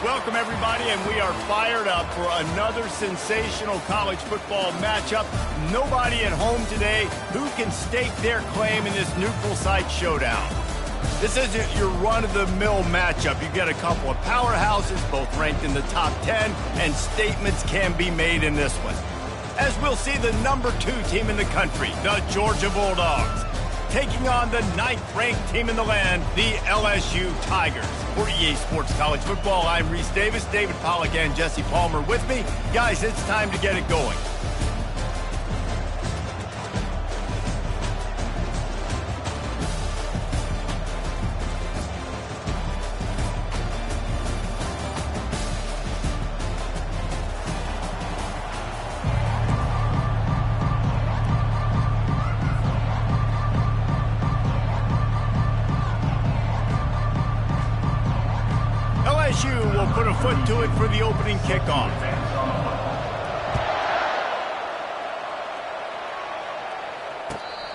Welcome, everybody, and we are fired up for another sensational college football matchup. Nobody at home today who can stake their claim in this neutral site showdown. This isn't your run-of-the-mill matchup. You get a couple of powerhouses, both ranked in the top 10, and statements can be made in this one. As we'll see the number 2 team in the country, the Georgia Bulldogs, taking on the 9th-ranked team in the land, the LSU Tigers. For EA Sports College Football, I'm Reese Davis, David Pollack, and Jesse Palmer with me. Guys, it's time to get it going. LSU will put a foot to it for the opening kickoff.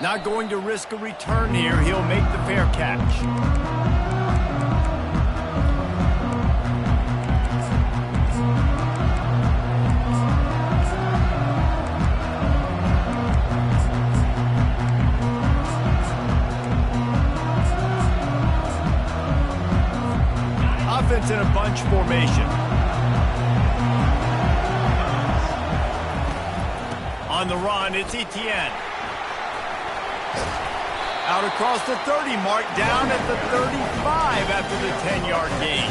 Not going to risk a return here. He'll make the fair catch. Offense in a bunch formation. On the run, it's Etienne. Out across the 30 mark, down at the 35 after the 10-yard gain.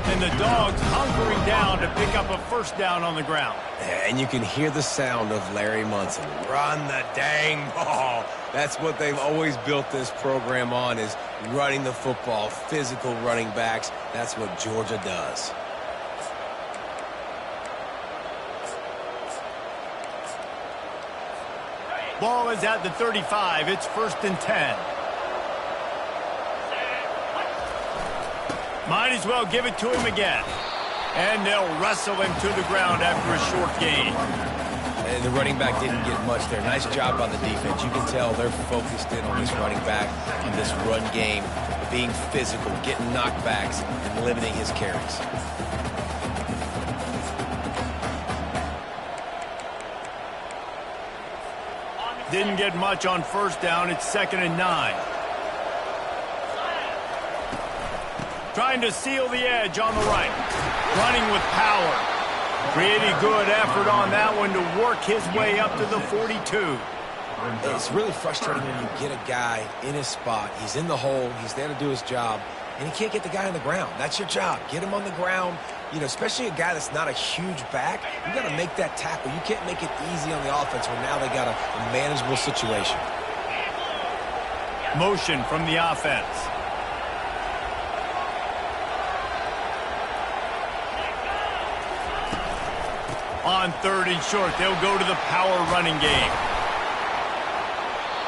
And the Dogs hunkering down to pick up a first down on the ground. And you can hear the sound of Larry Munson. Run the dang ball. That's what they've always built this program on, is running the football, physical running backs. That's what Georgia does. Ball is at the 35. It's 1st and 10. Might as well give it to him again. And they'll wrestle him to the ground after a short gain. And the running back didn't get much there. Nice job by the defense. You can tell they're focused in on this running back in this run game, being physical, getting knockbacks, and limiting his carries. Didn't get much on first down. It's 2nd and 9. Trying to seal the edge on the right. Running with power. Pretty good effort on that one to work his way up to the 42. It's really frustrating when you get a guy in his spot. He's in the hole. He's there to do his job. And he can't get the guy on the ground. That's your job. Get him on the ground. You know, especially a guy that's not a huge back. You got to make that tackle. You can't make it easy on the offense when now they got a manageable situation. Motion from the offense. On 3rd and short, they'll go to the power running game.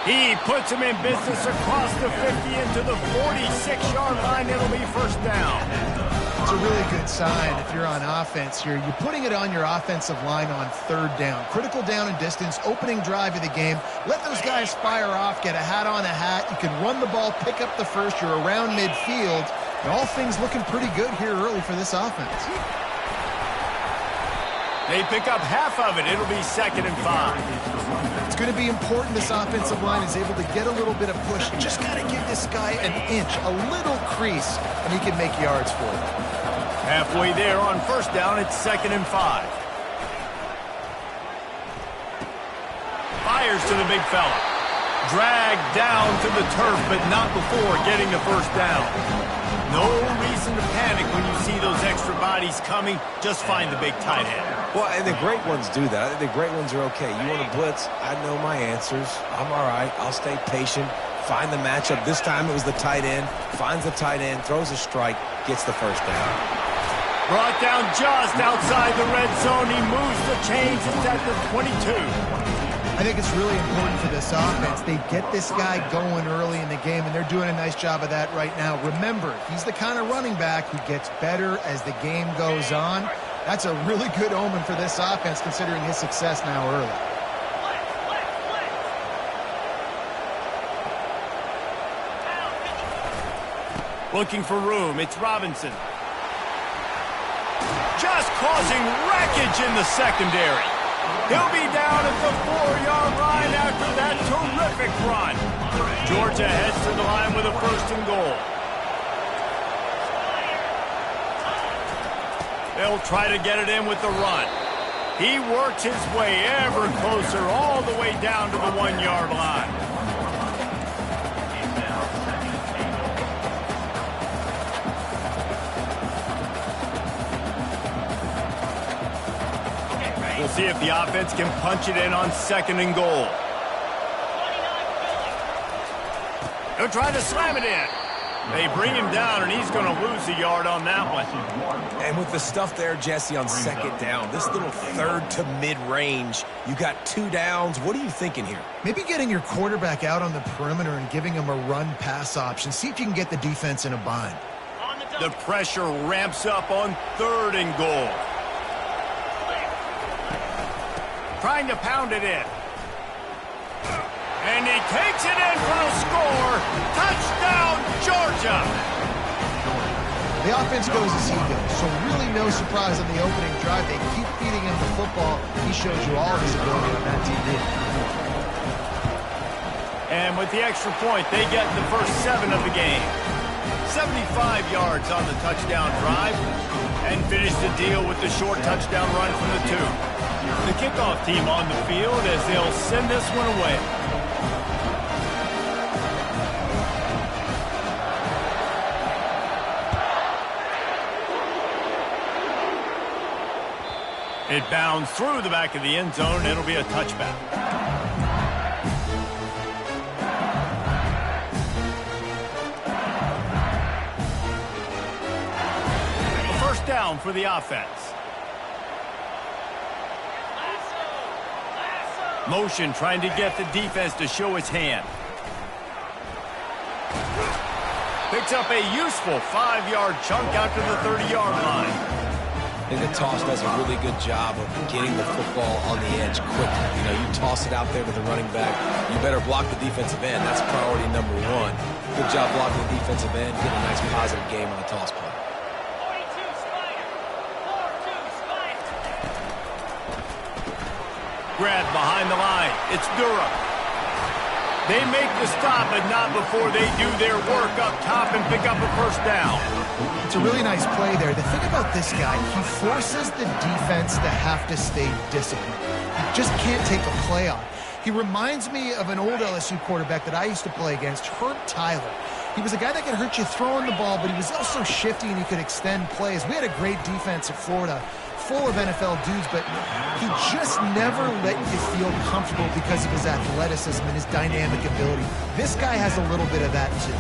He puts him in business across the 50 into the 46-yard line. It'll be first down. It's a really good sign if you're on offense here. You're putting it on your offensive line on 3rd down. Critical down and distance, opening drive of the game. Let those guys fire off, get a hat on a hat. You can run the ball, pick up the first. You're around midfield. And all things looking pretty good here early for this offense. They pick up half of it. It'll be 2nd and 5. It's going to be important this offensive line is able to get a little bit of push. Just got to give this guy an inch, a little crease, and he can make yards for it. Halfway there on first down, it's 2nd and 5. Fires to the big fella. Dragged down to the turf, but not before getting the first down. No reason to panic when you see those extra bodies coming. Just find the big tight end. Well, and the great ones do that. I think the great ones are okay. You want to blitz? I know my answers. I'm all right. I'll stay patient. Find the matchup. This time it was the tight end. Finds the tight end, throws a strike, gets the first down. Brought down just outside the red zone. He moves the chains. It's at the 22. I think it's really important for this offense. They get this guy going early in the game, and they're doing a nice job of that right now. Remember, he's the kind of running back who gets better as the game goes on. That's a really good omen for this offense, considering his success now early. Looking for room. It's Robinson. Just causing wreckage in the secondary. He'll be down at the 4-yard line after that terrific run. Georgia heads to the line with a 1st and goal. They'll try to get it in with the run. He works his way ever closer all the way down to the 1-yard line. We'll see if the offense can punch it in on 2nd and goal. He'll try to slam it in. They bring him down, and he's going to lose a yard on that one. And with the stuff there, Jesse, on 2nd down, this little 3rd to mid-range, you got 2 downs. What are you thinking here? Maybe getting your quarterback out on the perimeter and giving him a run-pass option. See if you can get the defense in a bind. The pressure ramps up on 3rd and goal. Trying to pound it in. And he takes it in for a score. Touchdown, Georgia! The offense goes as he goes, so really no surprise on the opening drive. They keep feeding him the football. He shows you all of his ability on that TV. And with the extra point, they get the first 7 of the game. 75 yards on the touchdown drive, and finish the deal with the short touchdown run from the 2. The kickoff team on the field as they'll send this one away. It bounds through the back of the end zone. It'll be a touchback. A 1st down for the offense. Motion trying to get the defense to show its hand. Picks up a useful 5-yard chunk out to the 30-yard line. I think the toss does a really good job of getting the football on the edge quickly. You know, you toss it out there to the running back. You better block the defensive end. That's priority number 1. Good job blocking the defensive end. Get a nice positive game on the toss play. Grab behind the line. It's Durham. They make the stop, but not before they do their work up top and pick up a 1st down. It's a really nice play there. The thing about this guy, he forces the defense to have to stay disciplined. He just can't take a play off. He reminds me of an old LSU quarterback that I used to play against, Herb Tyler. He was a guy that could hurt you throwing the ball, but he was also shifty and he could extend plays. We had a great defense at Florida, full of NFL dudes, but he just never let you feel comfortable because of his athleticism and his dynamic ability. This guy has a little bit of that too.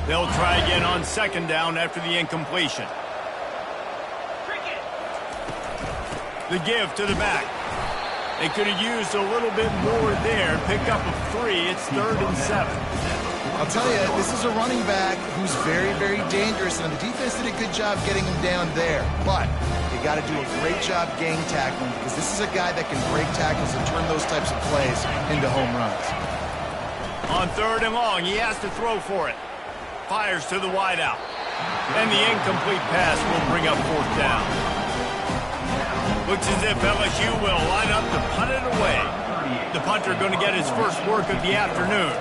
They'll try again on 2nd down after the incompletion. The give to the back. They could have used a little bit more there. Pick up a 3. It's 3rd and 7. I'll tell you, this is a running back who's very, very dangerous, and the defense did a good job getting him down there. But you got to do a great job gang tackling because this is a guy that can break tackles and turn those types of plays into home runs. On 3rd and long, he has to throw for it. Fires to the wideout. And the incomplete pass will bring up 4th down. Looks as if LSU will line up to punt it away. The punter going to get his first work of the afternoon.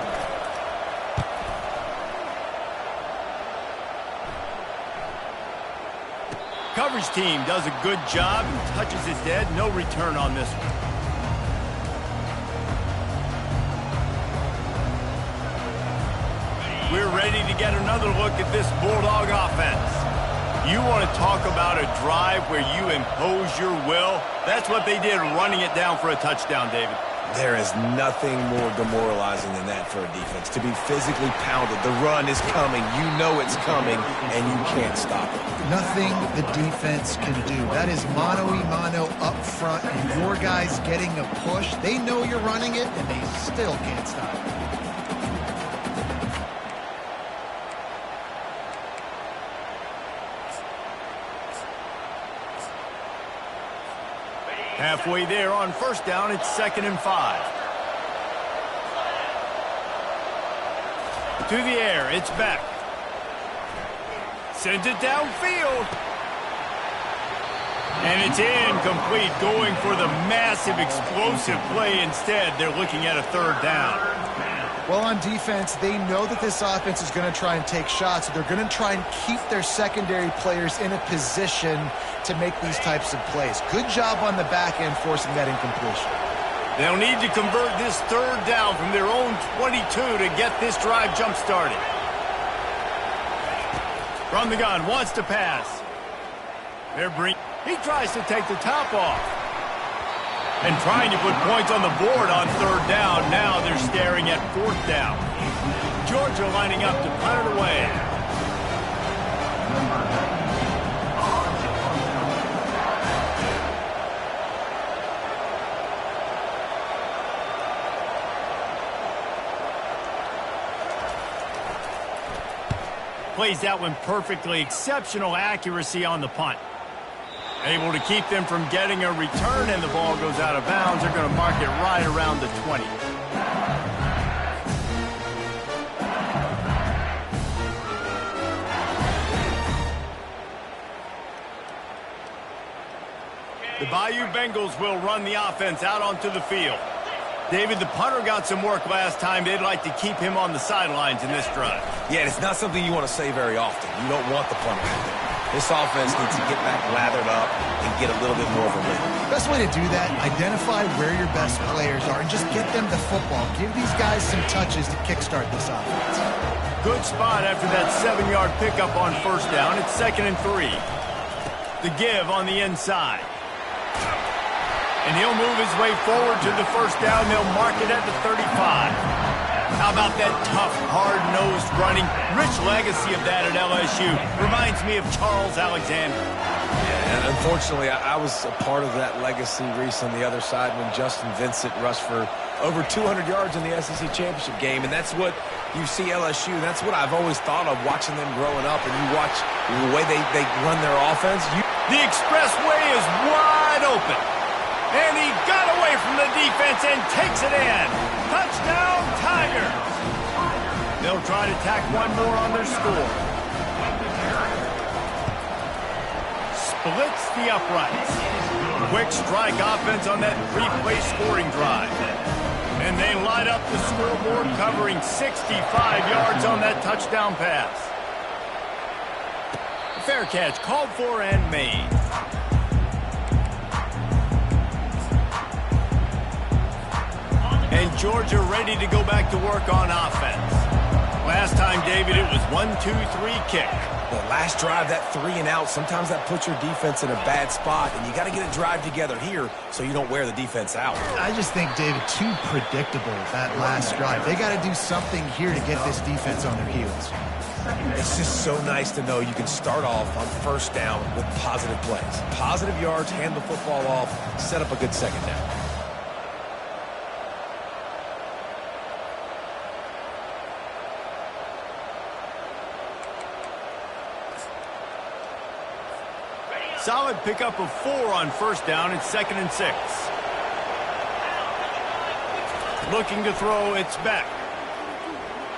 Coverage team does a good job and touches it dead. No return on this one. We're ready to get another look at this Bulldog offense. You want to talk about a drive where you impose your will? That's what they did, running it down for a touchdown, David. There is nothing more demoralizing than that for a defense. To be physically pounded. The run is coming. You know it's coming, and you can't stop it. Nothing the defense can do. That is mano-a-mano up front, and your guys getting a push. They know you're running it, and they still can't stop it. Halfway there on 1st down, it's 2nd and 5. through the air. It's back. Sends it downfield. And it's incomplete, going for the massive, explosive play instead. They're looking at a third down. Well, on defense, they know that this offense is going to try and take shots. So they're going to try and keep their secondary players in a position to make these types of plays. Good job on the back end forcing that incompletion. They'll need to convert this third down from their own 22 to get this drive jump-started. From the gun, wants to pass. He tries to take the top off. And trying to put points on the board on third down. Now they're staring at fourth down. Georgia lining up to punt it away. Plays that one perfectly. Exceptional accuracy on the punt. Able to keep them from getting a return, and the ball goes out of bounds. They're going to mark it right around the 20. The Bayou Bengals will run the offense out onto the field. David, the punter got some work last time. They'd like to keep him on the sidelines in this drive. Yeah, it's not something you want to say very often. You don't want the punter out there. This offense needs to get back lathered up and get a little bit more of a rhythm. Best way to do that, identify where your best players are and just get them the football. Give these guys some touches to kickstart this offense. Good spot after that 7-yard pickup on first down. It's 2nd and 3. The give on the inside. And he'll move his way forward to the first down. They'll mark it at the 35. How about that tough, hard-nosed running? Rich legacy of that at LSU. Reminds me of Charles Alexander. Yeah, and unfortunately, I was a part of that legacy, Reese, on the other side when Justin Vincent rushed for over 200 yards in the SEC Championship game. And that's what you see LSU. That's what I've always thought of watching them growing up. And you watch the way they run their offense. The expressway is wide open. And he got away from the defense and takes it in. Touchdown, Tigers. They'll try to tack one more on their score. Splits the uprights. Quick strike offense on that 3-play scoring drive. And they light up the scoreboard, covering 65 yards on that touchdown pass. Fair catch called for and made. And Georgia ready to go back to work on offense. Last time, David, it was 1-2-3 kick. The last drive, that 3-and-out, sometimes that puts your defense in a bad spot, and you got to get a drive together here so you don't wear the defense out. I just think, David, too predictable, that last drive. They got to do something here to get this defense on their heels. It's just so nice to know you can start off on first down with positive plays. Positive yards, hand the football off, set up a good second down. Solid pickup of 4 on first down. It's 2nd and 6. Looking to throw, it's back.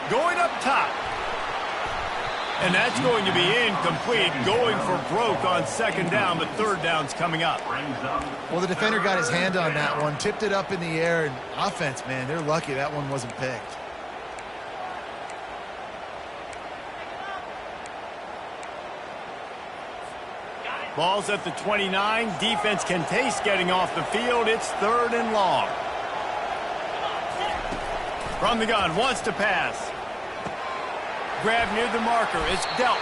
Going up top. And that's going to be incomplete. Going for broke on second down, but third down's coming up. Well, the defender got his hand on that one, tipped it up in the air, and offense, man, they're lucky that one wasn't picked. Ball's at the 29. Defense can taste getting off the field. It's 3rd and long. From the gun, wants to pass. Grab near the marker. It's dealt.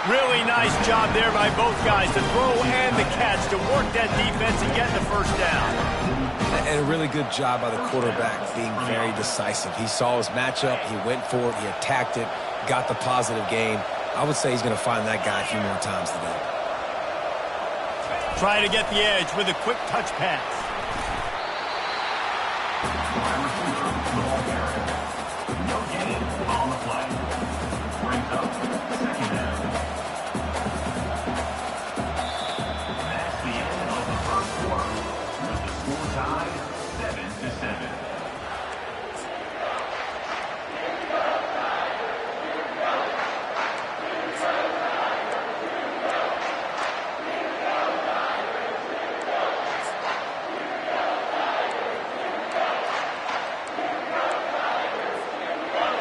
Really nice job there by both guys to throw and the catch to work that defense and get the first down. And a really good job by the quarterback being very decisive. He saw his matchup. He went for it. He attacked it. Got the positive gain. I would say he's going to find that guy a few more times today. Try to get the edge with a quick touch pass. No gain on the play. Brings up second down. That's the end of the first quarter. With the score tied 7-7.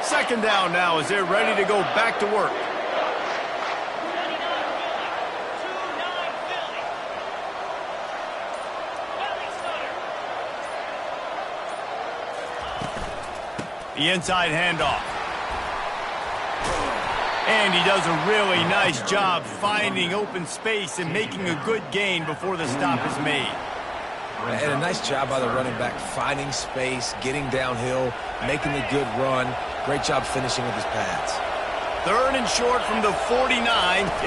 Second down now as they're ready to go back to work. The inside handoff. And he does a really nice job finding open space and making a good gain before the stop is made. And a nice job by the running back, finding space, getting downhill, making a good run. Great job finishing with his pads. Third and short from the 49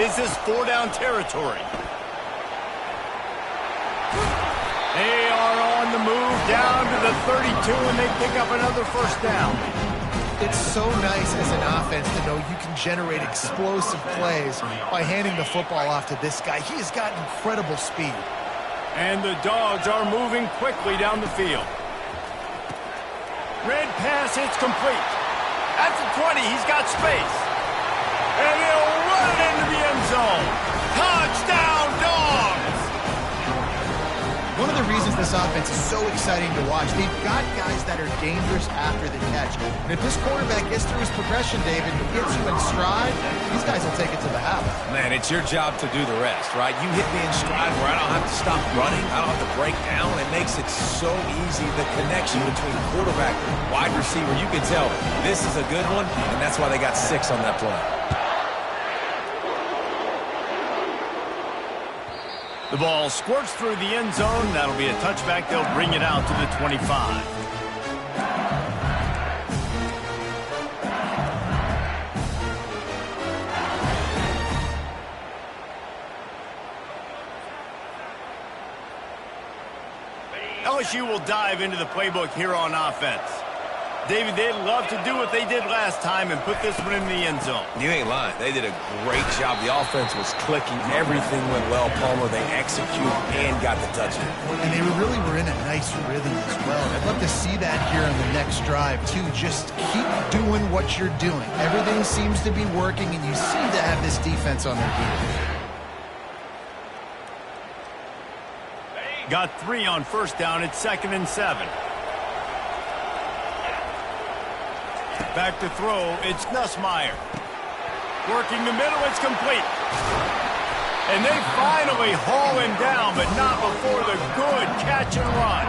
is this 4-down territory. They are on the move down to the 32, and they pick up another first down. It's so nice as an offense to know you can generate explosive plays by handing the football off to this guy. He has got incredible speed. And the Dogs are moving quickly down the field. Red pass hits complete. At the 20, he's got space. And he'll run it into the end zone. Touchdown, Dogs! One of the reasons this offense is so exciting to watch, they've got guys that are dangerous after the catch. And if this quarterback gets through his progression, David, and gets you in stride, these guys will take it to the house. Man, it's your job to do the rest, right? You hit me in stride where I don't have to stop running. I don't have to break down. It makes it so easy. The connection between quarterback and wide receiver, you can tell this is a good one, and that's why they got 6 on that play. The ball squirts through the end zone. That'll be a touchback. They'll bring it out to the 25. LSU will dive into the playbook here on offense. David, they'd love to do what they did last time and put this one in the end zone. You ain't lying. They did a great job. The offense was clicking. Everything went well. Palmer, they executed and got the touchdown. And they really were in a nice rhythm as well. I'd love to see that here on the next drive, too. Just keep doing what you're doing. Everything seems to be working, and you seem to have this defense on their heels. Got 3 on first down. It's 2nd and 7. Back to throw, it's Nussmeier. Working the middle, it's complete. And they finally haul him down, but not before the good catch and run.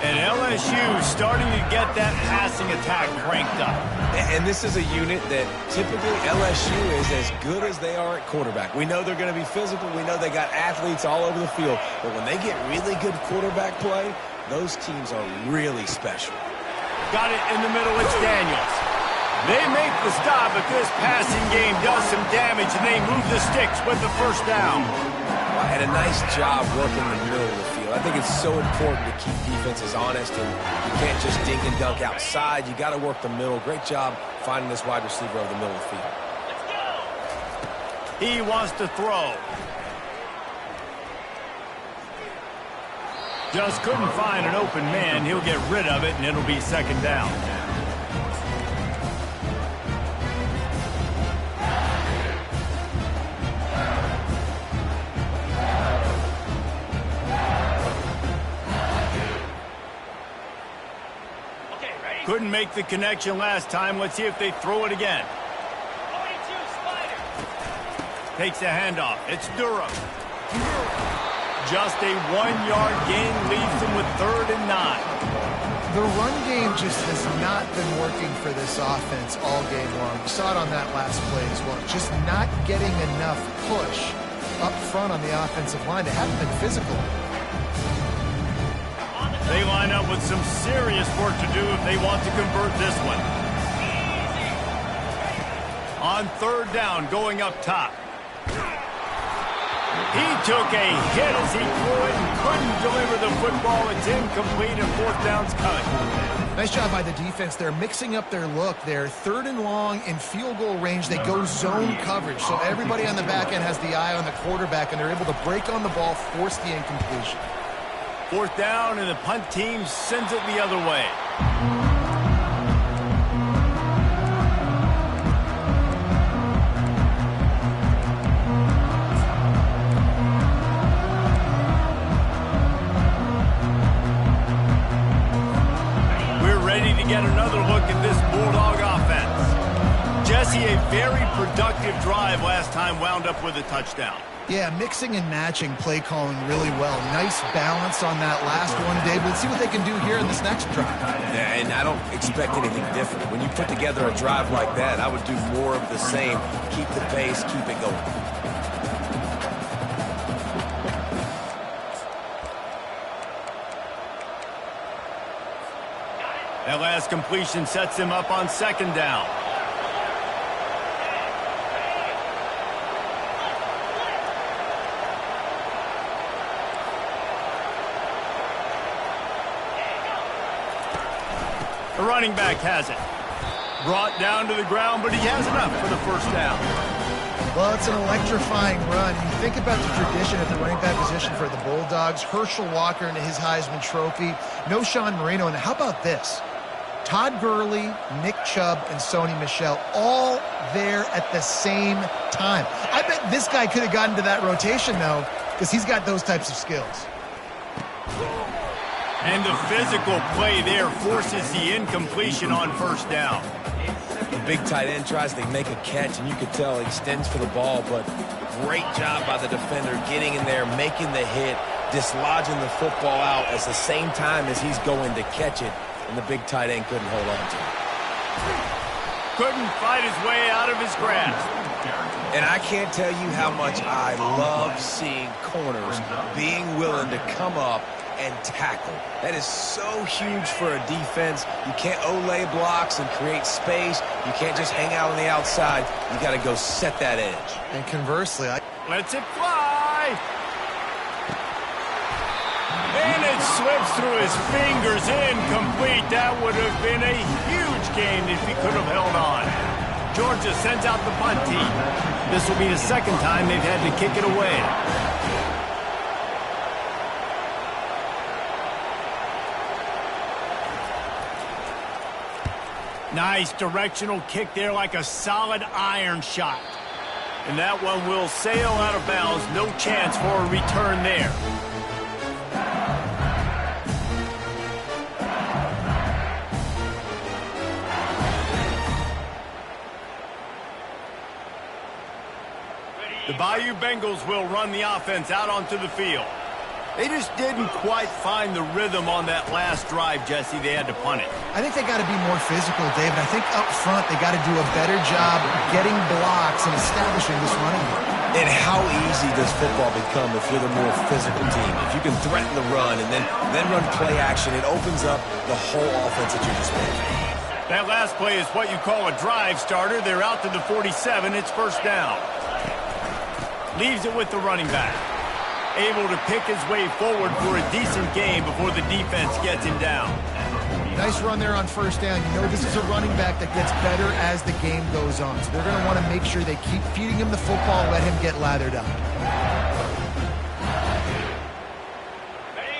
And LSU starting to get that passing attack cranked up. And this is a unit that typically LSU is as good as they are at quarterback. We know they're going to be physical. We know they got athletes all over the field. But when they get really good quarterback play, those teams are really special. Got it in the middle, it's Daniels. They make the stop, but this passing game does some damage, and they move the sticks with the first down. And a nice job working in the middle of the field. I think it's so important to keep defenses honest, and you can't just dink and dunk outside. You got to work the middle. Great job finding this wide receiver over the middle of the field. He wants to throw. Just couldn't find an open man. He'll get rid of it, and it'll be 2nd down. Couldn't make the connection last time. Let's see if they throw it again. Takes a handoff. It's Durham. Just a 1-yard gain leaves them with 3rd and 9. The run game just has not been working for this offense all game long. You saw it on that last play as well. Just not getting enough push up front on the offensive line. They haven't been physical. They line up with some serious work to do if they want to convert this one. On 3rd down, going up top. He took a hit as he threw it and couldn't deliver the football. It's incomplete and 4th down's coming. Nice job by the defense. They're mixing up their look. They're 3rd and long in field goal range. They go zone coverage. So everybody on the back end has the eye on the quarterback, and they're able to break on the ball, force the incompletion. 4th down, and the punt team sends it the other way. We're ready to get another look at this Bulldog offense. see a very productive drive last time wound up with a touchdown. Yeah, mixing and matching play calling really well. Nice balance on that last one, Dave. Let's see what they can do here in this next drive. Yeah, and I don't expect anything different. When you put together a drive like that, I would do more of the same. Keep the pace, keep it going. That last completion sets him up on second down. The running back has it. Brought down to the ground, but he has enough for the first down. Well, it's an electrifying run. You think about the tradition at the running back position for the Bulldogs. Herschel Walker into his Heisman Trophy. No Sean Marino. And how about this? Todd Gurley, Nick Chubb, and Sony Michel all there at the same time. I bet this guy could have gotten to that rotation, though, because he's got those types of skills. And the physical play there forces the incompletion on first down. The big tight end tries to make a catch, and you could tell he extends for the ball, but great job by the defender getting in there, making the hit, dislodging the football out at the same time as he's going to catch it, and the big tight end couldn't hold on to it. Couldn't fight his way out of his grasp. And I can't tell you how much I love seeing corners being willing to come up and tackle. That is so huge for a defense. You can't olay blocks and create space. You can't just hang out on the outside. You got to go set that edge. And conversely, Lets it fly. And it slips through his fingers, incomplete. That would have been a huge gain if he could have held on. Georgia sends out the punt team. This will be the second time they've had to kick it away. Nice directional kick there, like a solid iron shot. And that one will sail out of bounds. No chance for a return there. The Bayou Bengals will run the offense out onto the field. They just didn't quite find the rhythm on that last drive, Jesse. They had to punt it. I think they got to be more physical, David. I think up front they got to do a better job getting blocks and establishing this running game. And how easy does football become if you're the more physical team? If you can threaten the run and then run play action, it opens up the whole offense that you just made. That last play is what you call a drive starter. They're out to the 47. It's first down. Leaves it with the running back. Able to pick his way forward for a decent game before the defense gets him down. Nice run there on first down. You know this is a running back that gets better as the game goes on. So they're going to want to make sure they keep feeding him the football, let him get lathered up.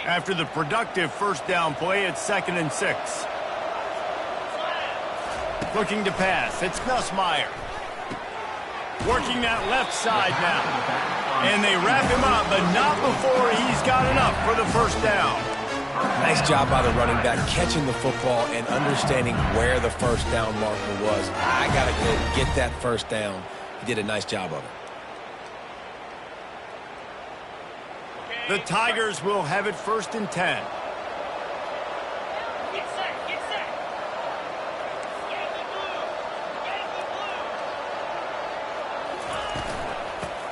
After the productive first down play, it's 2nd and 6. Looking to pass. It's Nussmeier. Working that left side now. And they wrap him up, but not before he's got enough for the first down. Nice job by the running back catching the football and understanding where the first down marker was. I got to go get that first down. He did a nice job of it. The Tigers will have it 1st and 10.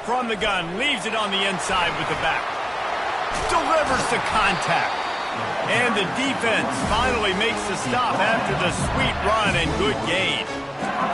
From the gun, leaves it on the inside with the back. Delivers the contact. And the defense finally makes the stop after the sweet run and good gain.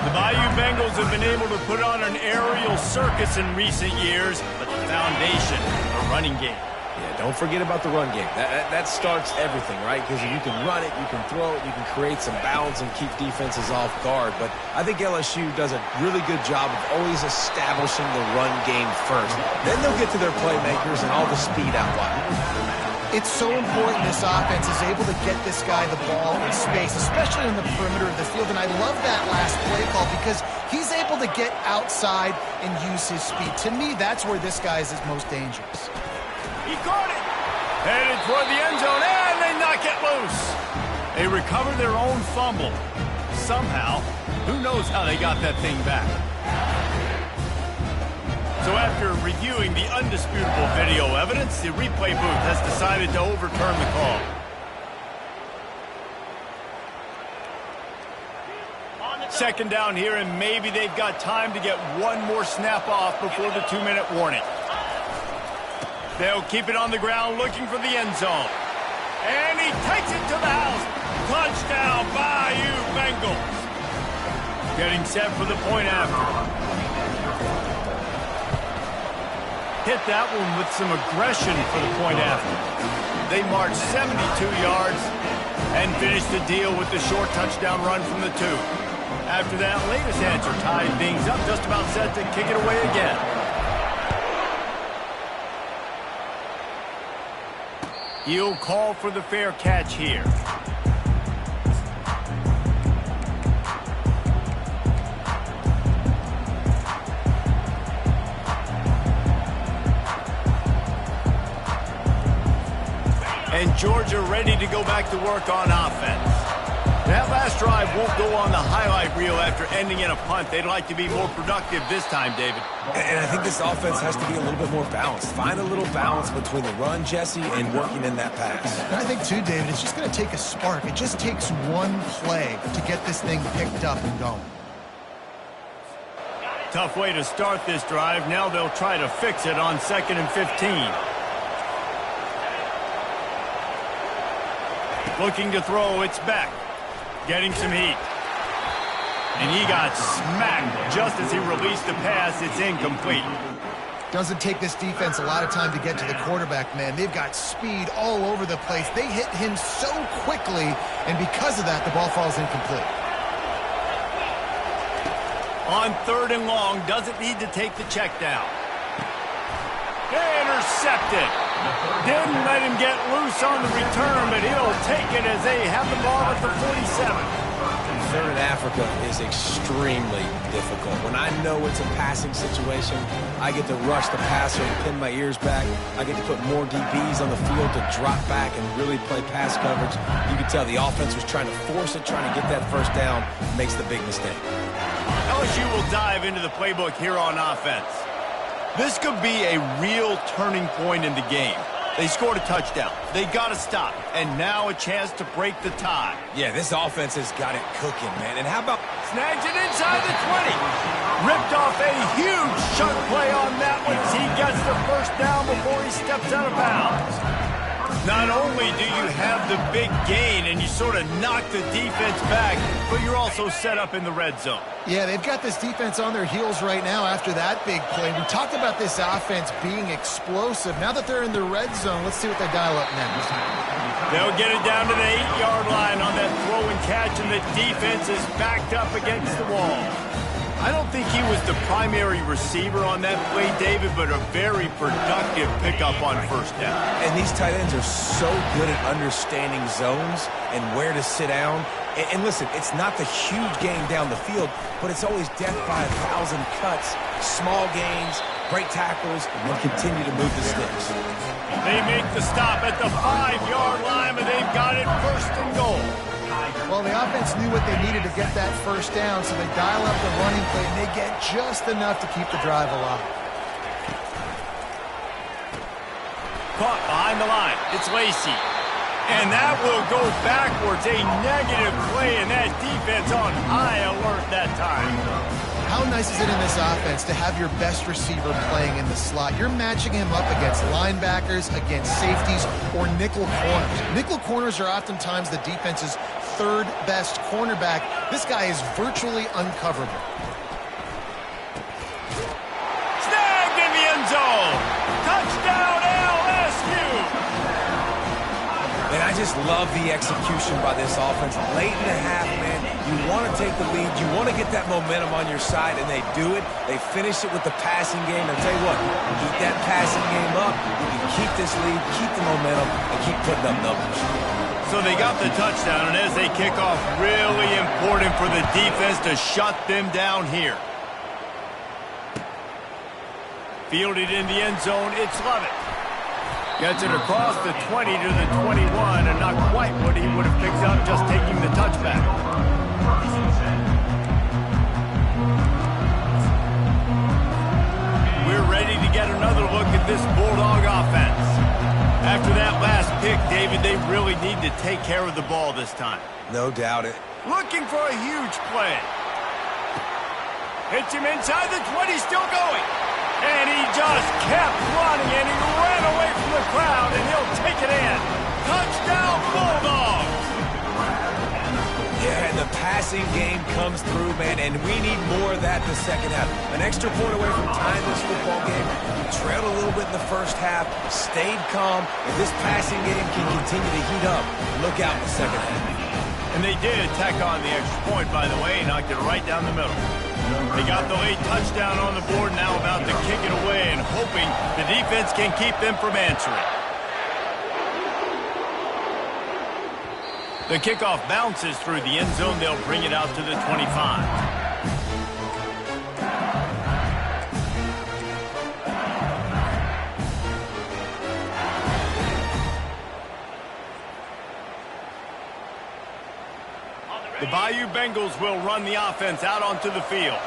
The Bayou Bengals have been able to put on an aerial circus in recent years, but the foundation, the running game. Yeah, don't forget about the run game. That starts everything, right? Because if you can run it, you can throw it, you can create some balance and keep defenses off guard. But I think LSU does a really good job of always establishing the run game first. Then they'll get to their playmakers and all the speed out wide. It's so important this offense is able to get this guy the ball in space, especially in the perimeter of the field. And I love that last play call because he's able to get outside and use his speed. To me, that's where this guy is his most dangerous. He caught it. Headed toward the end zone, and they knock it loose. They recover their own fumble. somehow. Who knows how they got that thing back? So after reviewing the undisputable video evidence, the replay booth has decided to overturn the call. Second down here, and maybe they've got time to get one more snap off before the 2-minute warning. They'll keep it on the ground looking for the end zone. And he takes it to the house. Touchdown, Bayou Bengals. Getting set for the point after. Hit that one with some aggression for the point after. They marched 72 yards and finished the deal with the short touchdown run from the 2. After that latest answer tied things up, just about set to kick it away again. He'll call for the fair catch here. And Georgia ready to go back to work on offense. That last drive won't go on the highlight reel after ending in a punt. They'd like to be more productive this time, David. And I think this offense has to be a little bit more balanced. Find a little balance between the run, Jesse, and working in that pass. And I think, too, David, it's just going to take a spark. It just takes one play to get this thing picked up and going. Tough way to start this drive. Now they'll try to fix it on 2nd and 15. Looking to throw, it's Beck. Getting some heat. And he got smacked just as he released the pass. It's incomplete. Doesn't take this defense a lot of time to get to the quarterback, man. They've got speed all over the place. They hit him so quickly, and because of that, the ball falls incomplete. On 3rd and long, doesn't need to take the check down. Intercepted. Didn't let him get loose on the return, but he'll take it as they have the ball at the 47. Third in Africa is extremely difficult. When I know it's a passing situation, I get to rush the passer and pin my ears back. I get to put more DBs on the field to drop back and really play pass coverage. You can tell the offense was trying to force it, trying to get that first down, makes the big mistake. LSU will dive into the playbook here on offense. This could be a real turning point in the game. They scored a touchdown. They got to stop. And now a chance to break the tie. Yeah, this offense has got it cooking, man. And how about... Snags it inside the 20. Ripped off a huge chunk play on that one as he gets the first down before he steps out of bounds. Not only do you have the big gain and you sort of knock the defense back, but you're also set up in the red zone. Yeah, they've got this defense on their heels right now after that big play. We talked about this offense being explosive. Now that they're in the red zone, let's see what they dial up next. They'll get it down to the 8-yard line on that throw and catch, and the defense is backed up against the wall. I don't think he was the primary receiver on that play, David, but a very productive pickup on first down. And these tight ends are so good at understanding zones and where to sit down. And listen, it's not the huge gain down the field, but it's always death by 1,000 cuts, small gains, great tackles, and continue to move the sticks. They make the stop at the 5-yard line, but they've got it 1st and goal. Well, the offense knew what they needed to get that first down, so they dial up the running play, and they get just enough to keep the drive alive. Caught behind the line. It's Lacey. And that will go backwards. A negative play, and that defense on high alert that time. How nice is it in this offense to have your best receiver playing in the slot? You're matching him up against linebackers, against safeties, or nickel corners. Nickel corners are oftentimes the defense's 3rd best cornerback. This guy is virtually uncoverable. Snagged in the end zone. Touchdown, LSU. And I just love the execution by this offense. Late in the half, man, you want to take the lead. You want to get that momentum on your side, and they do it. They finish it with the passing game. And I'll tell you what, keep that passing game up. You can keep this lead, keep the momentum, and keep putting up numbers. So they got the touchdown, and as they kick off, really important for the defense to shut them down here. Fielded in the end zone, it's Lovett. Gets it across the 20 to the 21, and not quite what he would have picked up just taking the touchback. First and 10. We're ready to get another look at this Bulldog offense. After that last pick, David, they really need to take care of the ball this time. No doubt it. Looking for a huge play. Hits him inside the 20, still going. And he just kept running, and he ran away from the crowd, and he'll take it in. Touchdown, Bulldogs! Yeah, and the passing game comes through, man, and we need more of that in the second half. An extra point away from tying this football game. We trailed a little bit in the first half, stayed calm, and this passing game can continue to heat up. Look out in the second half. And they did tack on the extra point, by the way, and knocked it right down the middle. They got the late touchdown on the board, now about to kick it away and hoping the defense can keep them from answering. The kickoff bounces through the end zone. They'll bring it out to the 25. The Bayou Bengals will run the offense out onto the field.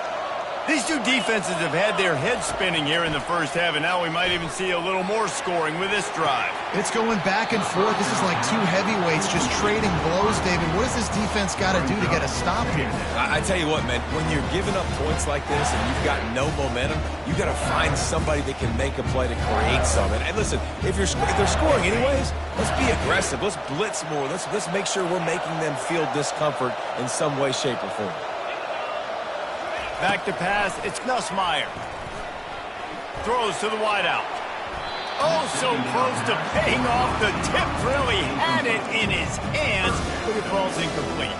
These two defenses have had their heads spinning here in the first half, and now we might even see a little more scoring with this drive. It's going back and forth. This is like two heavyweights just trading blows, David. What does this defense got to do to get a stop here? I tell you what, man, when you're giving up points like this and you've got no momentum, you got to find somebody that can make a play to create something. And listen, if they're scoring anyways, let's be aggressive. Let's blitz more. Let's make sure we're making them feel discomfort in some way, shape, or form. Back to pass, it's Nussmeier. Throws to the wideout. Oh, so close to paying off the tip drill. He had it in his hands, but it falls incomplete.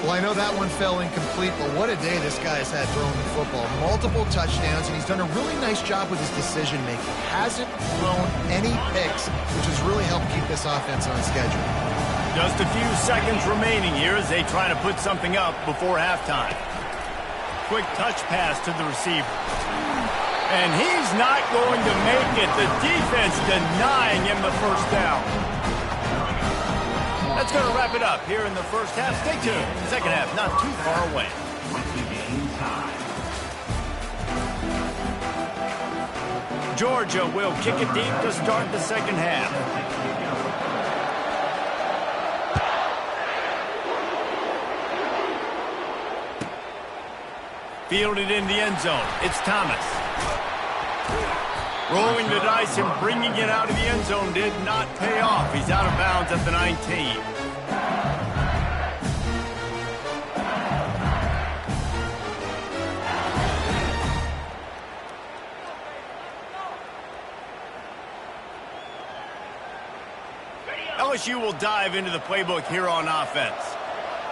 Well, I know that one fell incomplete, but what a day this guy has had throwing the football. Multiple touchdowns, and he's done a really nice job with his decision-making. Hasn't thrown any picks, which has really helped keep this offense on schedule. Just a few seconds remaining here as they try to put something up before halftime. Quick touch pass to the receiver. And he's not going to make it. The defense denying him the first down. That's going to wrap it up here in the first half. Stay tuned. Second half not too far away. With the game time. Georgia will kick it deep to start the second half. Fielded in the end zone. It's Thomas. Rolling the dice and bringing it out of the end zone did not pay off. He's out of bounds at the 19. LSU will dive into the playbook here on offense.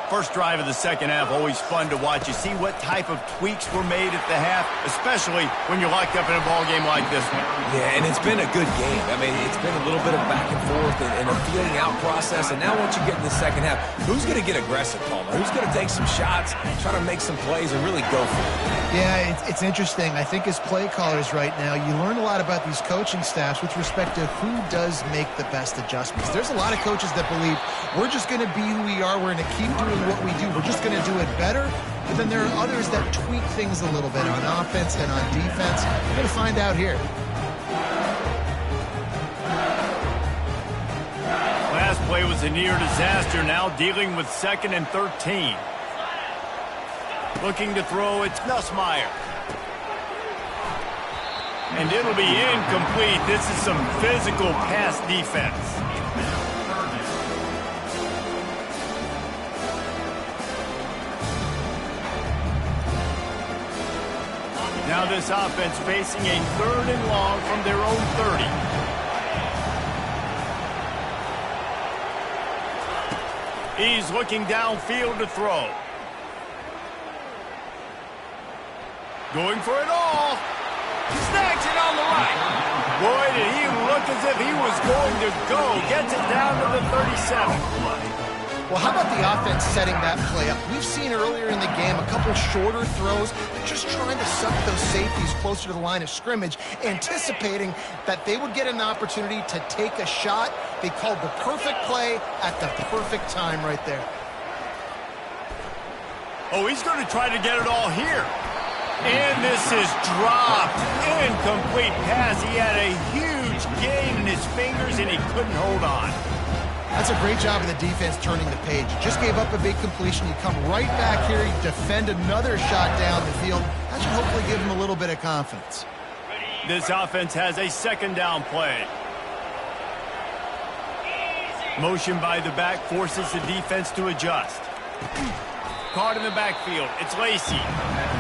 First drive of the second half, always fun to watch. You see what type of tweaks were made at the half, especially when you're locked up in a ball game like this one. Yeah, and it's been a good game. I mean, it's been a little bit of back and forth and a feeling out process. And now once you get in the second half, who's going to get aggressive, Palmer? Who's going to take some shots, try to make some plays, and really go for it? Yeah, it's interesting. I think as play callers right now, you learn a lot about these coaching staffs with respect to who does make the best adjustments. There's a lot of coaches that believe we're just going to be who we are. We're going to keep doing what we do. We're just going to do it better. But then there are others that tweak things a little bit on offense and on defense. We're going to find out here. Last play was a near disaster. Now dealing with 2nd and 13. Looking to throw, it's Nussmeier. And it'll be incomplete. This is some physical pass defense. Now this offense facing a 3rd and long from their own 30. He's looking downfield to throw. Going for it all. Snags it on the right. Boy, did he look as if he was going to go. Gets it down to the 37. Well, how about the offense setting that play up? We've seen earlier in the game a couple shorter throws, just trying to suck those safeties closer to the line of scrimmage, anticipating that they would get an opportunity to take a shot. They called the perfect play at the perfect time right there. Oh, he's going to try to get it all here. And this is dropped. Incomplete pass. He had a huge gain in his fingers, and he couldn't hold on. That's a great job of the defense turning the page. You just gave up a big completion. You come right back here. You defend another shot down the field. That should hopefully give him a little bit of confidence. This offense has a second down play. Motion by the back forces the defense to adjust. Caught in the backfield. It's Lacy.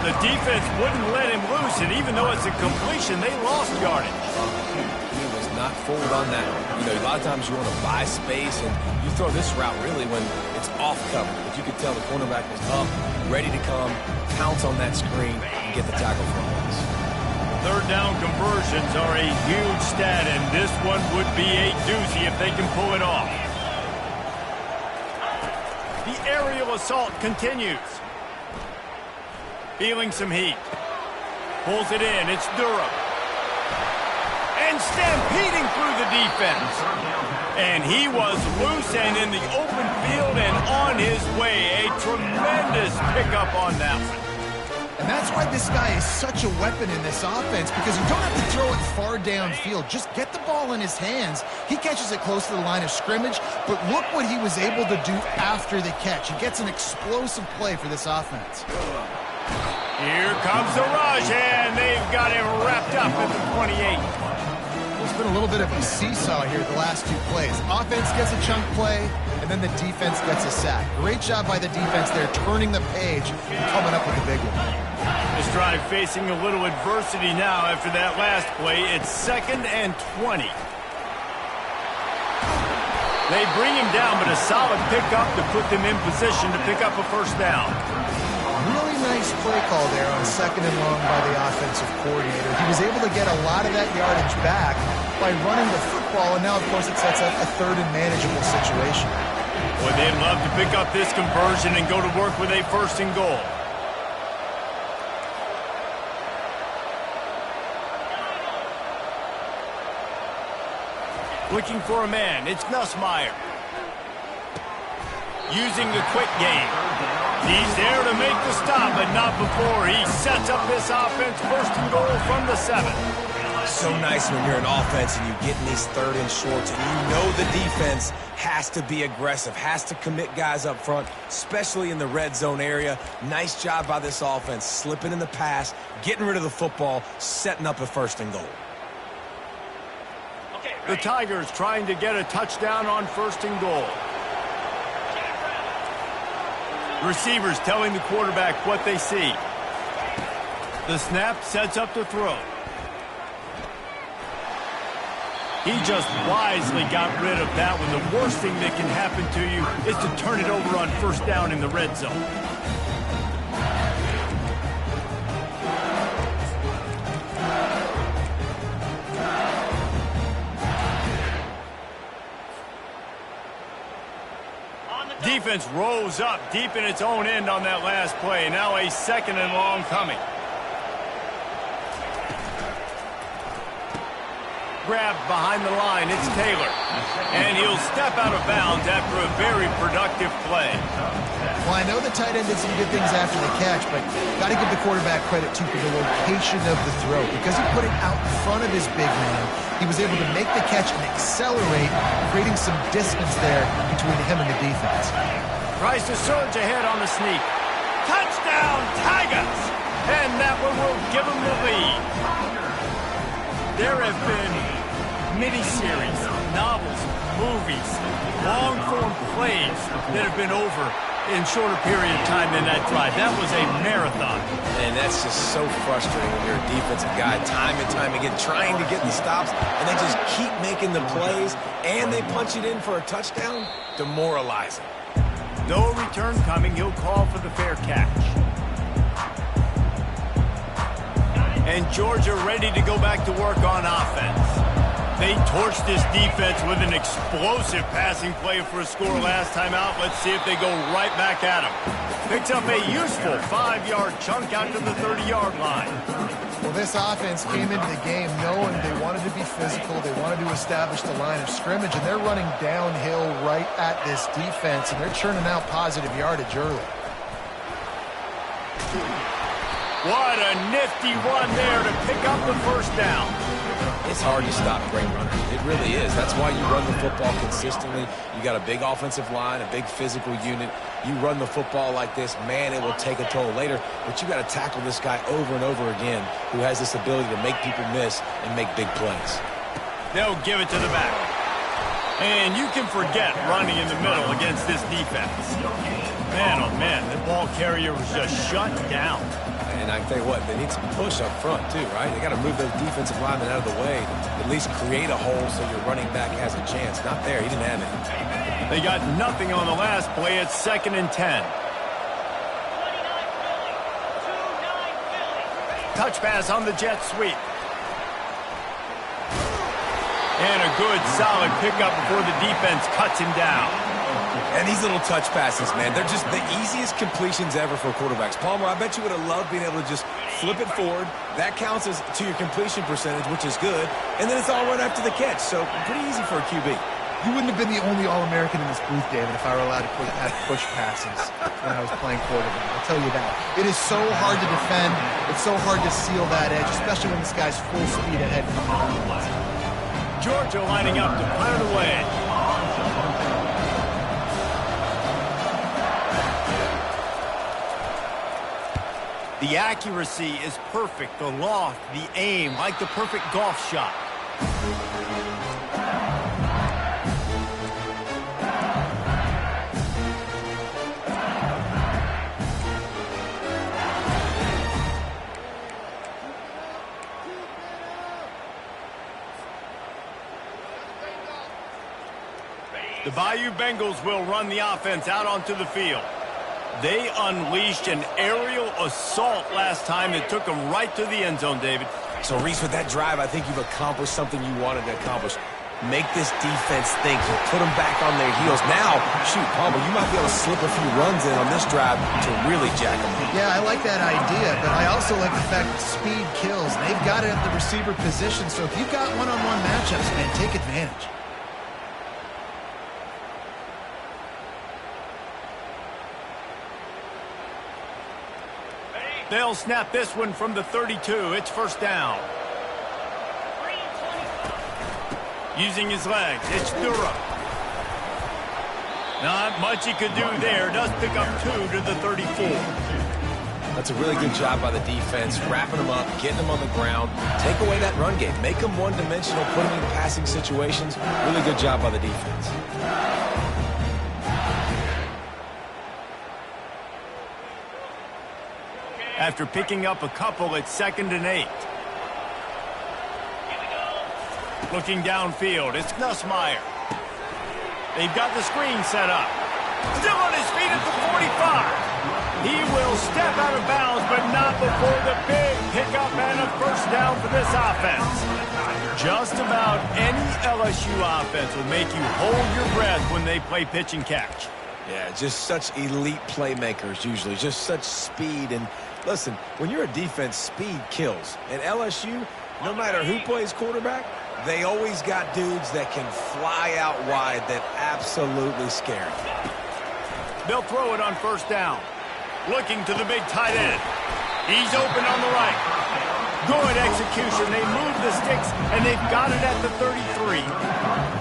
The defense wouldn't let him loose, and even though it's a completion, they lost yardage. He was not forward on that. You know, a lot of times you want to buy space, and you throw this route really when it's off cover. But you could tell the cornerback was up, ready to come, pounce on that screen, and get the tackle for a loss. Third down conversions are a huge stat, and this one would be a doozy if they can pull it off. The aerial assault continues. Feeling some heat. Pulls it in. It's Durham. And stampeding through the defense. And he was loose and in the open field and on his way. A tremendous pickup on that one. And that's why this guy is such a weapon in this offense, because you don't have to throw it far downfield. Just get the ball in his hands. He catches it close to the line of scrimmage, but look what he was able to do after the catch. He gets an explosive play for this offense. Here comes the rush, and they've got him wrapped up at the 28. There's been a little bit of a seesaw here the last two plays. Offense gets a chunk play, and then the defense gets a sack. Great job by the defense there, turning the page and coming up with a big one. This drive facing a little adversity now after that last play. It's 2nd and 20. They bring him down, but a solid pickup to put them in position to pick up a first down. Really nice play call there on 2nd and long by the offensive coordinator. He was able to get a lot of that yardage back by running the football, and now, of course, it sets up a 3rd and manageable situation. Boy, they'd love to pick up this conversion and go to work with a 1st and goal. Looking for a man. It's Nussmeier. Using the quick game. He's there to make the stop, but not before. He sets up this offense 1st and goal from the 7. So nice when you're an offense and you get in these 3rd and shorts, and you know the defense has to be aggressive, has to commit guys up front, especially in the red zone area. Nice job by this offense, slipping in the pass, getting rid of the football, setting up a 1st and goal. The Tigers trying to get a touchdown on 1st and goal. Receivers telling the quarterback what they see. The snap sets up the throw. He just wisely got rid of that one. The worst thing that can happen to you is to turn it over on 1st down in the red zone. Defense rose up deep in its own end on that last play. Now a 2nd and long coming. Grabbed behind the line, it's Taylor. And he'll step out of bounds after a very productive play. Well, I know the tight end did some good things after the catch, but got to give the quarterback credit, too, for the location of the throw. Because he put it out in front of his big man, he was able to make the catch and accelerate, creating some distance there between him and the defense. Tries to surge ahead on the sneak. Touchdown, Tigers! And that one will give him the lead. There have been miniseries, novels, movies, long-form plays that have been over in shorter period of time than that drive. That was a marathon. And that's just so frustrating when you're a defensive guy, time and time again, trying to get the stops, and they just keep making the plays, and they punch it in for a touchdown. Demoralizing. No return coming. He'll call for the fair catch. And Georgia ready to go back to work on offense. They torched this defense with an explosive passing play for a score last time out. Let's see if they go right back at him. Picks up a useful 5-yard chunk out to the 30-yard line. Well, this offense came into the game knowing they wanted to be physical, they wanted to establish the line of scrimmage, and they're running downhill right at this defense, and they're churning out positive yardage early. What a nifty run there to pick up the first down. It's hard to stop great runners. It really is. That's why you run the football consistently. You got a big offensive line, a big physical unit. You run the football like this, man, it will take a toll later. But you got to tackle this guy over and over again who has this ability to make people miss and make big plays. They'll give it to the back. And you can forget running in the middle against this defense. Man, oh man, the ball carrier was just shut down. And I tell you what, they need some push up front too, right? They got to move those defensive linemen out of the way, at least create a hole so your running back has a chance. Not there, he didn't have it. They got nothing on the last play. It's 2nd and 10. Touch pass on the jet sweep. And a good, solid pickup before the defense cuts him down. And these little touch passes, man, they're just the easiest completions ever for quarterbacks. Palmer, I bet you would have loved being able to just flip it forward. That counts as to your completion percentage, which is good. And then it's all right after the catch. So pretty easy for a QB. You wouldn't have been the only All-American in this booth, David, if I were allowed to have push passes when I was playing quarterback. I'll tell you that. It is so hard to defend. It's so hard to seal that edge, especially when this guy's full speed ahead coming around. Georgia lining up to punt it away. The accuracy is perfect. The loft, the aim, like the perfect golf shot. The Bayou Bengals will run the offense out onto the field. They unleashed an aerial assault last time that took them right to the end zone, David. So, Reese, with that drive, I think you've accomplished something you wanted to accomplish. Make this defense think. You put them back on their heels. Now, shoot, Palmer, you might be able to slip a few runs in on this drive to really jack them up. Yeah, I like that idea, but I also like the fact that speed kills. They've got it at the receiver position, so if you've got one-on-one matchups, man, take advantage. They'll snap this one from the 32. It's first down. Using his legs, it's Durham. Not much he could do there. Does pick up 2 to the 34. That's a really good job by the defense, wrapping them up, getting them on the ground. Take away that run game. Make them one-dimensional, put them in passing situations. Really good job by the defense. After picking up a couple, it's 2nd and 8. Looking downfield, it's Nussmeier. They've got the screen set up. Still on his feet at the 45. He will step out of bounds, but not before the big pickup and a first down for this offense. Just about any LSU offense will make you hold your breath when they play pitch and catch. Yeah, just such elite playmakers usually, just such speed. And listen, when you're a defense, speed kills. And LSU, no matter who plays quarterback, they always got dudes that can fly out wide that absolutely scare you. They'll throw it on first down. Looking to the big tight end. He's open on the right. Good execution. They move the sticks, and they've got it at the 33.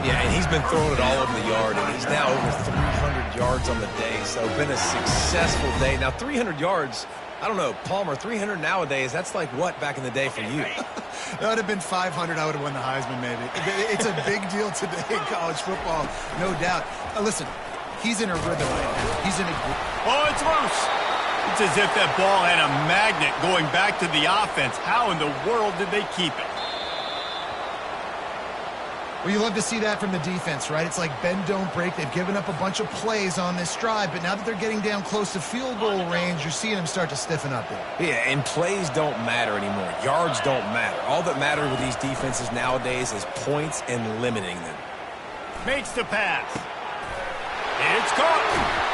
Yeah, and he's been throwing it all over the yard, and he's now over 300 yards on the day, so been a successful day. Now, 300 yards, I don't know, Palmer, 300 nowadays, that's like what back in the day for you? That would have been 500. I would have won the Heisman, maybe. It's a big deal today in college football, no doubt. Listen, he's in a rhythm right now. He's in a... Oh, it's loose. It's as if that ball had a magnet going back to the offense. How in the world did they keep it? Well, you love to see that from the defense, right? It's like bend, don't break. They've given up a bunch of plays on this drive, but now that they're getting down close to field goal range, you're seeing them start to stiffen up there. Yeah, and plays don't matter anymore. Yards don't matter. All that matters with these defenses nowadays is points and limiting them. Makes the pass. It's caught.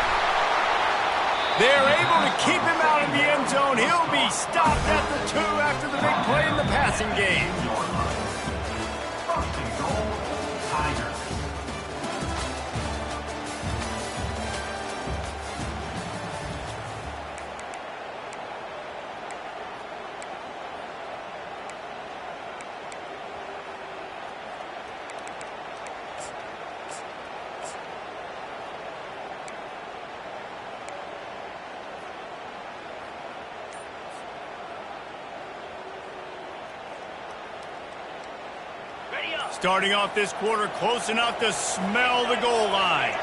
They're able to keep him out of the end zone. He'll be stopped at the 2 after the big play in the passing game. Starting off this quarter close enough to smell the goal line.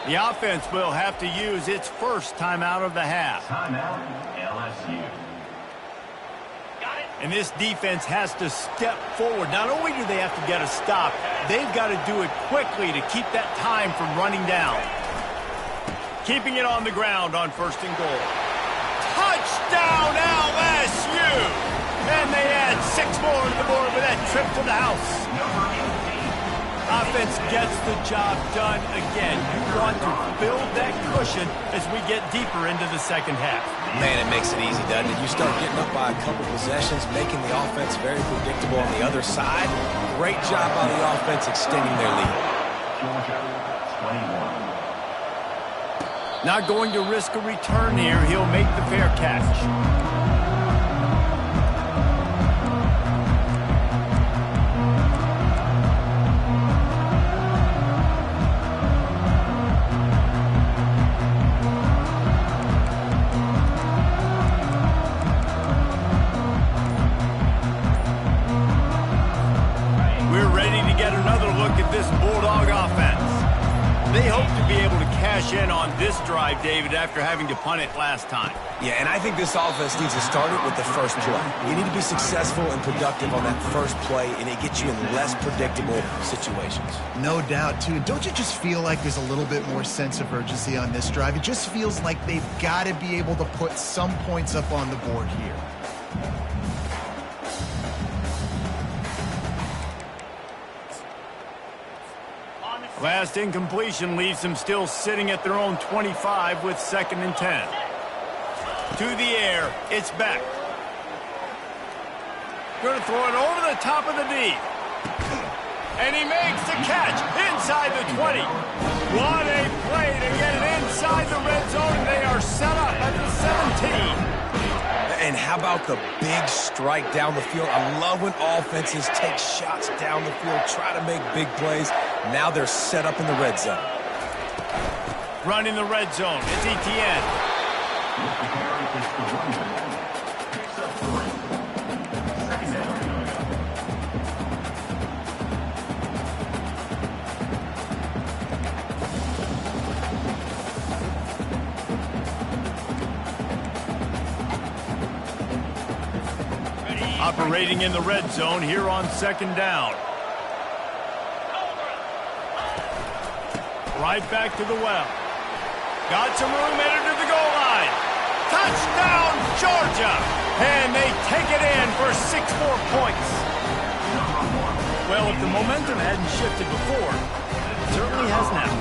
The offense will have to use its first timeout of the half. Timeout, LSU. And this defense has to step forward. Not only do they have to get a stop, they've got to do it quickly to keep that time from running down. Keeping it on the ground on 1st and goal. Touchdown, LSU! And they add 6 more to the board with that trip to the house. Offense gets the job done again. You want to build that cushion as we get deeper into the second half. Man, it makes it easy, doesn't it? You start getting up by a couple possessions, making the offense very predictable on the other side. Great job by the offense extending their lead. Georgia, 21. Not going to risk a return here. He'll make the fair catch. In on this drive, David, after having to punt it last time. Yeah, and I think this offense needs to start it with the first play. You need to be successful and productive on that first play, and it gets you in less predictable situations. No doubt, too. Don't you just feel like there's a little bit more sense of urgency on this drive? It just feels like they've got to be able to put some points up on the board here. Last incompletion leaves them still sitting at their own 25 with 2nd and 10. To the air, it's back. Going to throw it over the top of the D. And he makes the catch inside the 20. What a play to get it inside the red zone. They are set up at the 17. And how about the big strike down the field? I love when offenses take shots down the field, try to make big plays. Now they're set up in the red zone. Run in the red zone. It's ETN. Operating in the red zone here on 2nd down. Right back to the well. Got some room headed to the goal line. Touchdown, Georgia! And they take it in for 6 more points. Well, if the momentum hadn't shifted before, it certainly has now.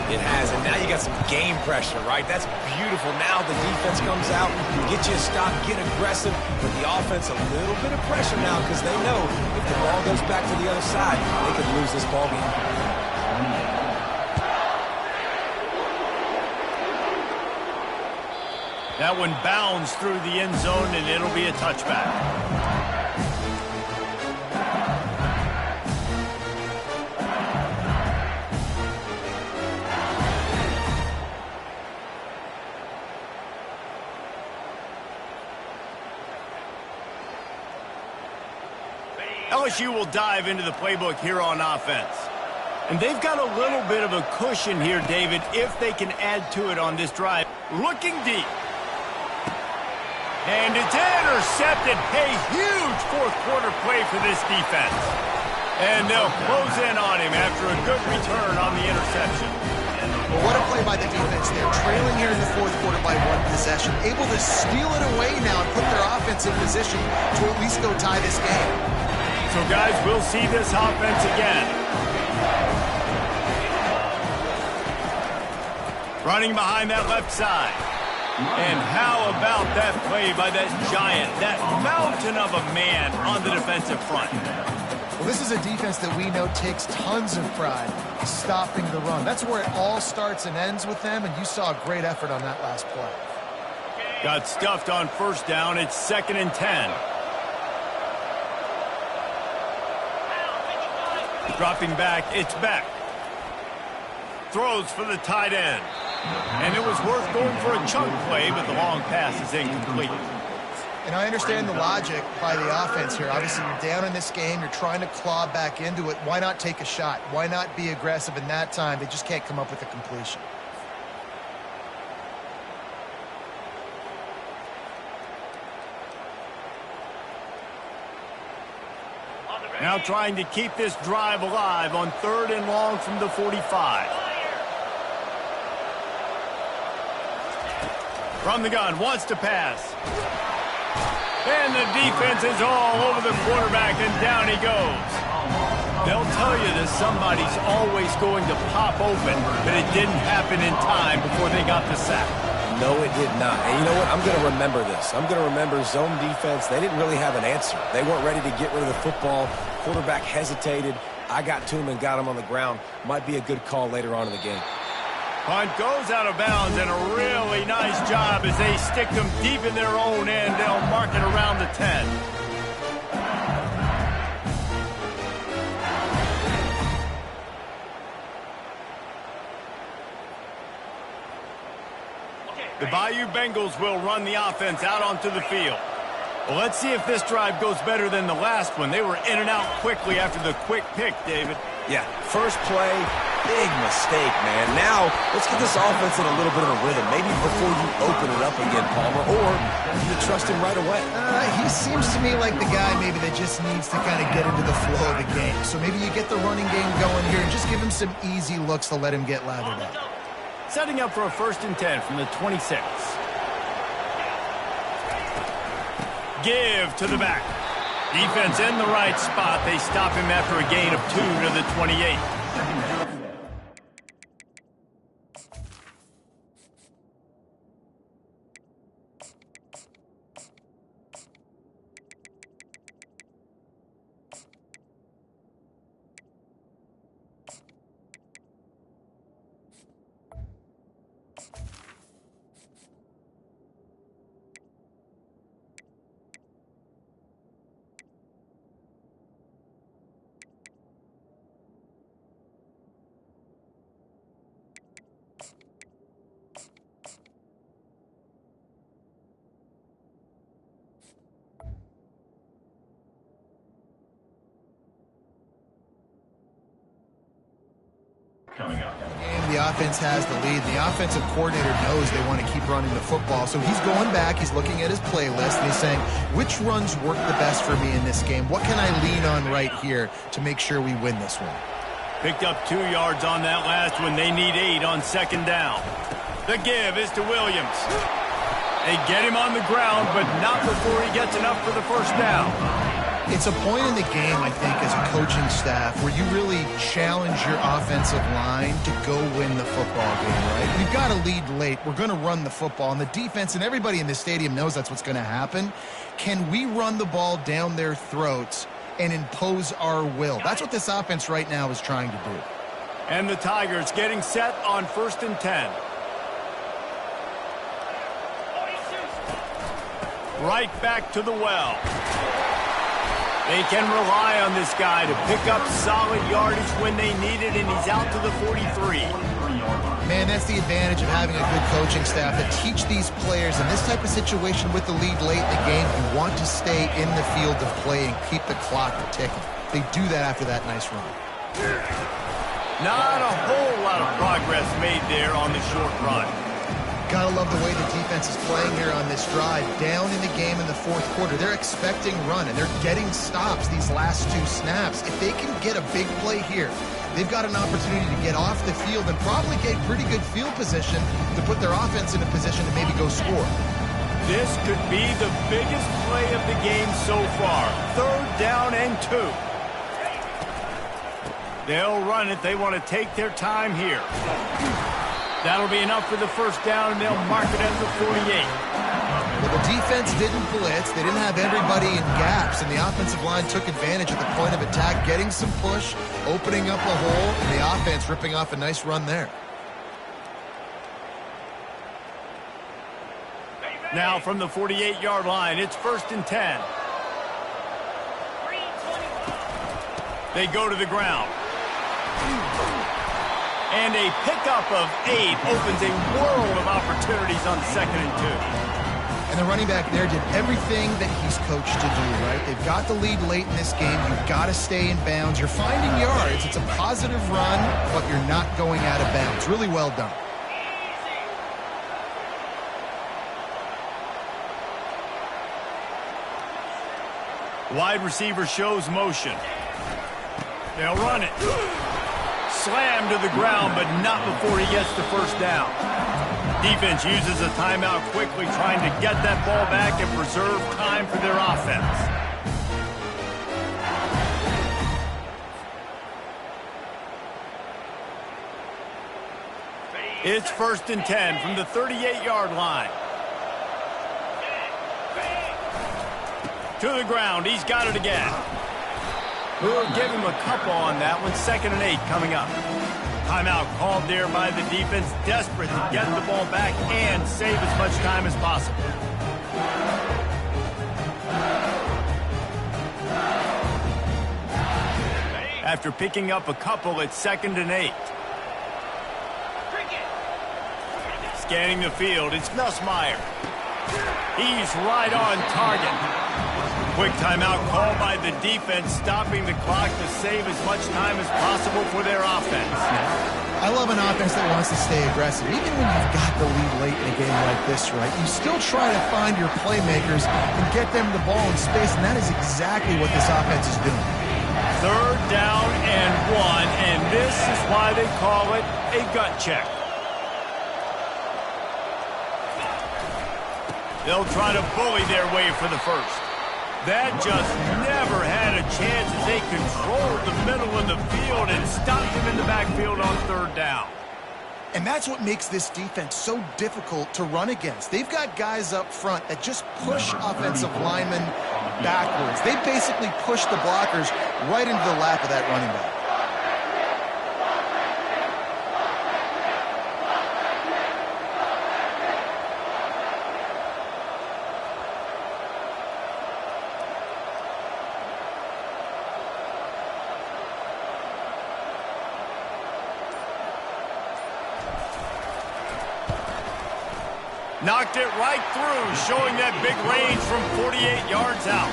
It has, and now you got some game pressure, right? That's beautiful. Now the defense comes out, get you a stop, get aggressive, but the offense a little bit of pressure now because they know if the ball goes back to the other side, they could lose this ball game. That one bounds through the end zone, and it'll be a touchback. LSU will dive into the playbook here on offense. And they've got a little bit of a cushion here, David, if they can add to it on this drive. Looking deep. And it's intercepted. A huge 4th quarter play for this defense. And they'll close in on him after a good return on the interception. Well, what a play by the defense. They're trailing here in the 4th quarter by 1 possession. Able to steal it away now and put their offense in position to at least go tie this game. So, guys, we'll see this offense again. Running behind that left side. And how about that play by that giant, that mountain of a man on the defensive front? Well, this is a defense that we know takes tons of pride stopping the run. That's where it all starts and ends with them, and you saw a great effort on that last play. Got stuffed on 1st down. It's 2nd and 10. Dropping back, it's back. Throws for the tight end. And it was worth going for a chunk play, but the long pass is incomplete. And I understand the logic by the offense here. Obviously, you're down in this game. You're trying to claw back into it. Why not take a shot? Why not be aggressive in that time? They just can't come up with a completion. Now trying to keep this drive alive on 3rd and long from the 45. From the gun, wants to pass. And the defense is all over the quarterback, and down he goes. They'll tell you that somebody's always going to pop open, but it didn't happen in time before they got the sack. No, it did not. And you know what? I'm going to remember this. I'm going to remember zone defense. They didn't really have an answer. They weren't ready to get rid of the football. Quarterback hesitated. I got to him and got him on the ground. Might be a good call later on in the game. Punt goes out of bounds, and a really nice job as they stick them deep in their own end. They'll mark it around the 10. The Bayou Bengals will run the offense out onto the field. Well, let's see if this drive goes better than the last one. They were in and out quickly after the quick pick, David. Yeah, first play, big mistake, man. Now, let's get this offense in a little bit of a rhythm. Maybe before you open it up again, Palmer, or you trust him right away. He seems to me like the guy maybe that just needs to kind of get into the flow of the game. So maybe you get the running game going here and just give him some easy looks to let him get lathered up. Setting up for a 1st and 10 from the 26. Give to the back. Defense in the right spot. They stop him after a gain of 2 to the 28. Coming up. And the offense has the lead. The offensive coordinator knows they want to keep running the football. So he's going back, he's looking at his playlist, and he's saying, which runs work the best for me in this game? What can I lean on right here to make sure we win this one? Picked up 2 yards on that last one. They need 8 on 2nd down. The give is to Williams. They get him on the ground, but not before he gets enough for the 1st down. It's a point in the game, I think, as a coaching staff where you really challenge your offensive line to go win the football game, right? We've got to lead late. We're going to run the football. And the defense and everybody in the stadium knows that's what's going to happen. Can we run the ball down their throats and impose our will? That's what this offense right now is trying to do. And the Tigers getting set on 1st and 10. Right back to the well. They can rely on this guy to pick up solid yardage when they need it, and he's out to the 43. Man, that's the advantage of having a good coaching staff that teach these players in this type of situation with the lead late in the game. You want to stay in the field of play and keep the clock ticking. They do that after that nice run. Not a whole lot of progress made there on the short run. Gotta love the way the defense is playing here on this drive. Down in the game in the 4th quarter. They're expecting run, and they're getting stops these last 2 snaps. If they can get a big play here, they've got an opportunity to get off the field and probably get pretty good field position to put their offense in a position to maybe go score. This could be the biggest play of the game so far. 3rd down and 2. They'll run it. They want to take their time here. That'll be enough for the 1st down, and they'll mark it at the 48. Well, the defense didn't blitz. They didn't have everybody in gaps, and the offensive line took advantage at the point of attack, getting some push, opening up a hole, and the offense ripping off a nice run there. Now from the 48-yard line, it's 1st and 10. They go to the ground. And a pickup of 8 opens a world of opportunities on 2nd and 2. And And the running back there did everything that he's coached to do, right? They've got the lead late in this game. You've got to stay in bounds. You're finding yards. It's a positive run, but you're not going out of bounds. Really well done. Wide receiver shows motion. They'll run it. Slam to the ground, but not before he gets the first down. Defense uses a timeout quickly, trying to get that ball back and preserve time for their offense. It's 1st and 10 from the 38-yard line. To the ground. He's got it again. We'll give him a couple on that one. 2nd and 8 coming up. Timeout called there by the defense, desperate to get the ball back and save as much time as possible. After picking up a couple, it's 2nd and 8. Scanning the field, it's Nussmeier. He's right on target. Quick timeout called by the defense, stopping the clock to save as much time as possible for their offense. I love an offense that wants to stay aggressive. Even when you've got the lead late in a game like this, right, you still try to find your playmakers and get them the ball in space, and that is exactly what this offense is doing. 3rd down and 1, and this is why they call it a gut check. They'll try to bully their way for the first. That just never had a chance as they controlled the middle of the field and stopped him in the backfield on 3rd down. And that's what makes this defense so difficult to run against. They've got guys up front that just push offensive linemen backwards. They basically push the blockers right into the lap of that running back. Knocked it right through, showing that big range from 48 yards out.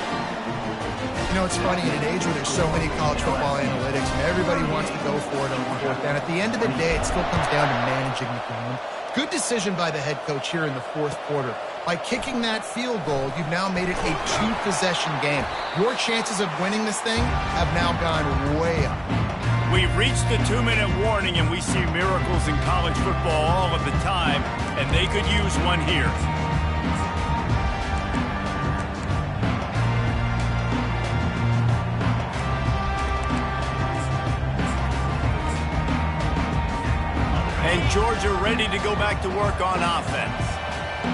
You know, it's funny, in an age where there's so many college football analytics and everybody wants to go for it on 4th down, at the end of the day, it still comes down to managing the game. Good decision by the head coach here in the 4th quarter. By kicking that field goal, you've now made it a 2-possession game. Your chances of winning this thing have now gone way up. We've reached the 2-minute warning, and we see miracles in college football all of the time, and they could use one here. And Georgia ready to go back to work on offense.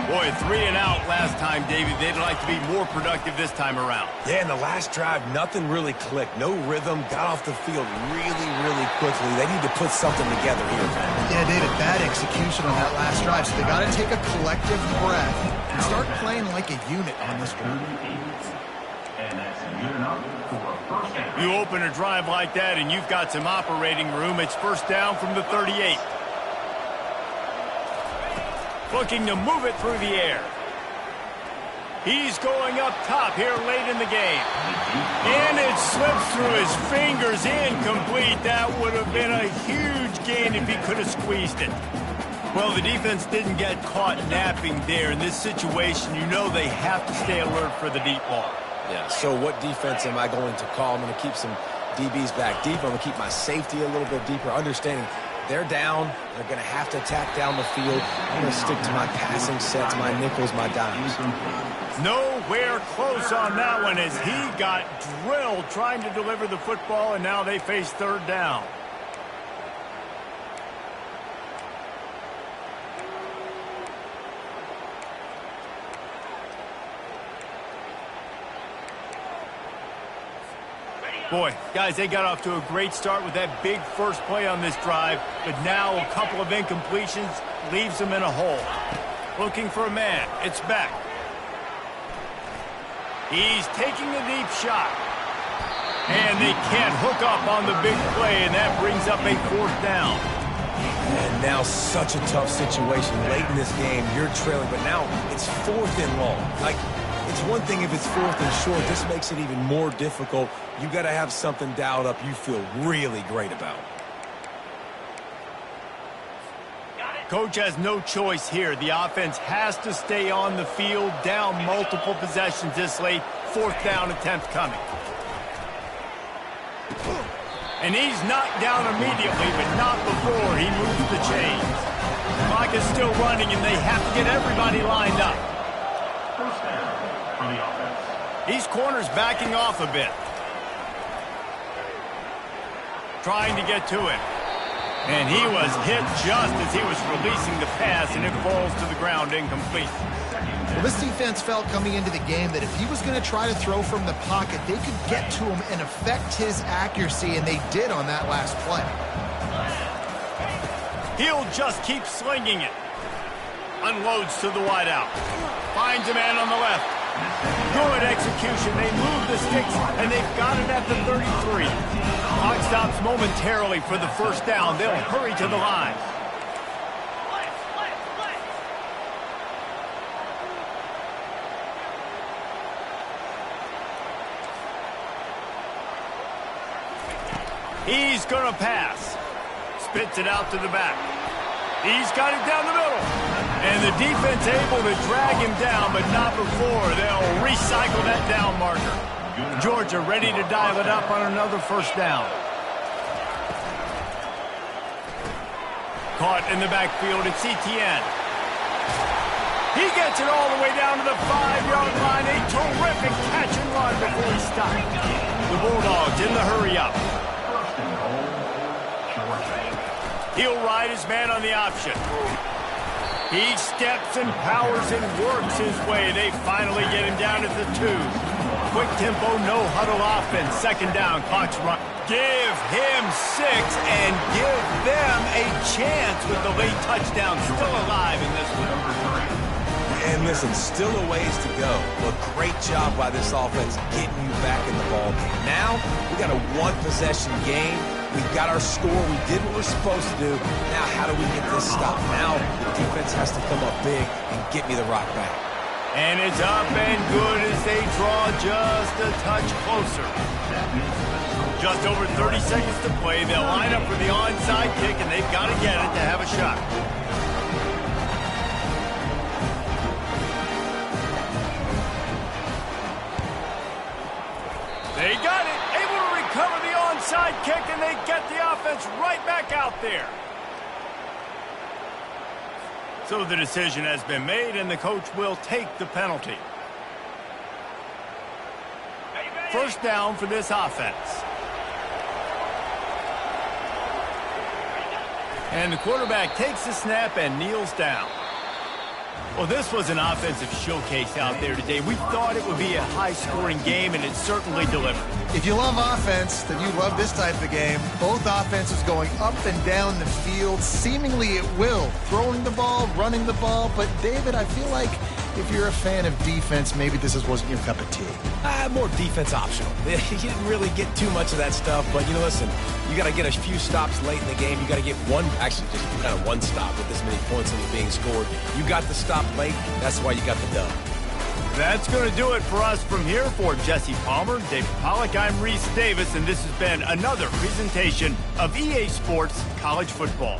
Boy, 3 and out last time, Davey. They'd like to be more productive this time around. Yeah, in the last drive, nothing really clicked. No rhythm, got off the field really quickly. They need to put something together here. Yeah, David, bad execution on that last drive, so they got to take a collective breath and start playing like a unit on this drive. And that's good enough for a 1st down. You open a drive like that, and you've got some operating room. It's 1st down from the 38. Looking to move it through the air. He's going up top here late in the game. And it slips through his fingers, incomplete. That would have been a huge gain if he could have squeezed it. Well, the defense didn't get caught napping there. In this situation, you know they have to stay alert for the deep ball. Yeah, so what defense am I going to call? I'm going to keep some DBs back deep. I'm going to keep my safety a little bit deeper, understanding they're down. They're going to have to attack down the field. I'm going to stick to my passing sets, my nickels, my dimes. Nowhere close on that one as he got drilled trying to deliver the football, and now they face 3rd down. Boy, guys, they got off to a great start with that big first play on this drive, but now a couple of incompletions leaves them in a hole. Looking for a man. It's Beck. He's taking a deep shot. And they can't hook up on the big play, and that brings up a 4th down. And now such a tough situation. Late in this game, you're trailing, but now it's 4th and long. Like, it's one thing if it's 4th and short. This makes it even more difficult. You got to have something dialed up you feel really great about. Coach has no choice here. The offense has to stay on the field, down multiple possessions this late. 4th down attempt coming. And he's knocked down immediately, but not before he moves the chains. The clock is still running, and they have to get everybody lined up. First down for the offense. These corners backing off a bit. Trying to get to it. And he was hit just as he was releasing the pass, and it falls to the ground incomplete. Well, this defense felt coming into the game that if he was going to try to throw from the pocket, they could get to him and affect his accuracy, and they did on that last play. He'll just keep slinging it. Unloads to the wideout. Finds a man on the left. Good execution. They move the sticks, and they've got it at the 33. Clock stops momentarily for the first down. They'll hurry to the line. He's going to pass. Spits it out to the back. He's got it down the middle. And the defense able to drag him down, but not before. They'll recycle that down marker. Georgia ready to dial it up on another first down. Caught in the backfield, it's Etienne. He gets it all the way down to the 5-yard line. A terrific catch and run before he stopped. The Bulldogs in the hurry up. He'll ride his man on the option. He steps and powers and works his way. They finally get him down at the 2. Quick tempo, no huddle offense. 2nd down, clock's run. Give him 6 and give them a chance with the late touchdown still alive in this one. And listen, still a ways to go, but great job by this offense getting you back in the ball game. Now, we got a 1-possession game. We've got our score. We did what we're supposed to do. Now, how do we get this stopped? Now, the defense has to come up big and get me the rock back. And it's up and good as they draw just a touch closer. Just over 30 seconds to play. They'll line up for the onside kick, and they've got to get it to have a shot. They got it. Able to recover the onside kick, and they get the offense right back out there. So the decision has been made, and the coach will take the penalty. First down for this offense. And the quarterback takes the snap and kneels down. Well, this was an offensive showcase out there today. We thought it would be a high-scoring game, and it certainly delivered. If you love offense, then you love this type of game. Both offenses going up and down the field, seemingly at will. Throwing the ball, running the ball. But, David, I feel like if you're a fan of defense, maybe this wasn't your cup of tea. More defense optional. You didn't really get too much of that stuff, but, you know, listen, you got to get a few stops late in the game. You got to get one, actually just kind of one stop with this many points only being scored. You got the stop late. That's why you got the dub. That's going to do it for us from here. For Jesse Palmer, David Pollack, I'm Reese Davis, and this has been another presentation of EA Sports College Football.